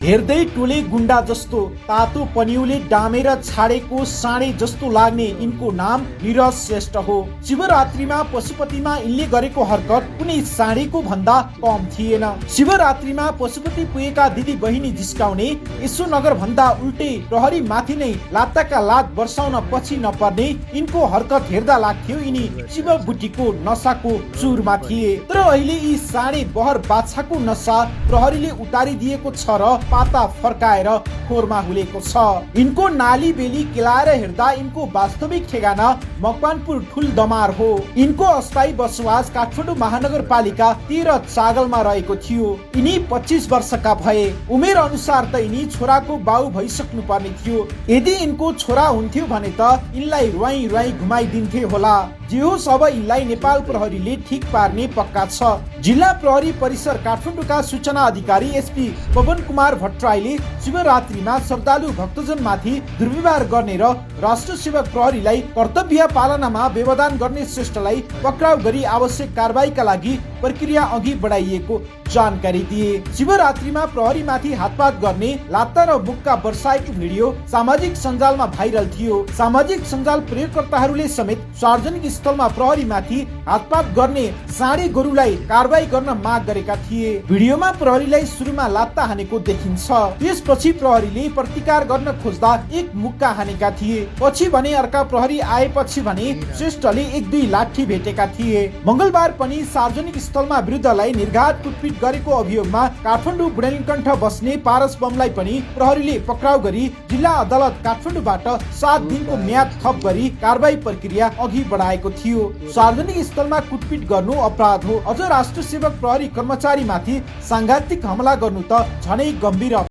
हेर्दै टोले गुण्डा जस्तो, तातो पनिउले डामेर छाडेको साँडे जस्तो लाग्ने यिनको नाम निरज श्रेष्ठ हो। शिवरात्रिमा पशुपतिमा यिनले गरेको हरकत कुनै साँडेको भन्दा कम थिएन। शिवरात्रिमा पशुपति पुगेका दिदी बहिनी जिस्काउने, यसो नगर भन्दा उल्टै प्रहरी माथि नै लात्ताका लात वर्षाउन पछि नपर्ने यिनको हरकत हेर्दा लाग्थ्यो यिनी शिव बुटीको नसाको चुरमा थिए। तर अहिले यी साँडे बहर बाछाको नसा प्रहरीले उतारिदिएको छ र पाता फर्काएर खोरमा हुलेको छ। यिनको नाली बेली केलाएर हेर्दा यिनको वास्तविक ठेगाना मकवानपुर ठुल दमार हो। यिनको अस्थायी बसोबास काठमाडौँ महानगरपालिका 13 चागलमा रहेको थियो। यिनी 25 वर्षका भए। उमेर अनुसार त यिनी छोराको बाउ भइसक्नु पर्ने थियो। यदि यिनको छोरा हुन्थ्यो भने त यिनलाई रुवाई रुवाई घुमाइदिन्थे होला। जे होस्, अब यिनलाई नेपाल प्रहरीले ठिक पार्ने पक्का छ। जिल्ला प्रहरी परिसर काठमाडौँका सूचना अधिकारी एसपी पवन कुमार भट्टराईले शिवरात्रिमा श्रद्धालु भक्तजन माथि दुर्व्यवहार गर्ने र राष्ट्र सेवक प्रहरीलाई कर्तव्य पालनामा व्यवधान गर्ने श्रेष्ठलाई पक्राउ गरी आवश्यक कारबाहीका लागि प्रक्रिया अघि बढाइएको जानकारी दिए। शिवरात्रिमा प्रहरी माथि हातपात गर्ने, लात्ता र मुक्का बर्साएको भिडियो सामाजिक सञ्जालमा भाइरल थियो। सामाजिक सञ्जाल प्रयोगकर्ताहरूले समेत सार्वजनिक स्थलमा प्रहरी माथि हातपात गर्ने साँडे गोरुलाई कारबाही गर्न माग गरेका थिए। भिडियोमा प्रहरीलाई सुरुमा लात्ता हानेको देखिन्छ। त्यसपछि प्रहरीले प्रतिकार गर्न खोज्दा एक मुक्का हानेका थिए। पछि भने अर्का प्रहरी आएपछि भने श्रेष्ठले 1-2 लाठी भेटेका थिए। मंगलबार पनि सार्वजनिक स्थलमा विरुद्धलाई निर्घात कुटपिट गरेको अभियोगमा काठमाडौँ बुढानीकण्ठ बस्ने पारस बमलाई पनि प्रहरीले पक्राउ गरी जिल्ला अदालत काठमाडौँबाट 7 दिनको म्याद थप गरी कारबाही प्रक्रिया अघि बढाएको थियो। सार्वजनिक स्थलमा कुटपिट गर्नु अपराध हो। अझ राष्ट्र सेवक प्रहरी कर्मचारी माथि सांघातिक हमला गर्नु त झनै गम्भीर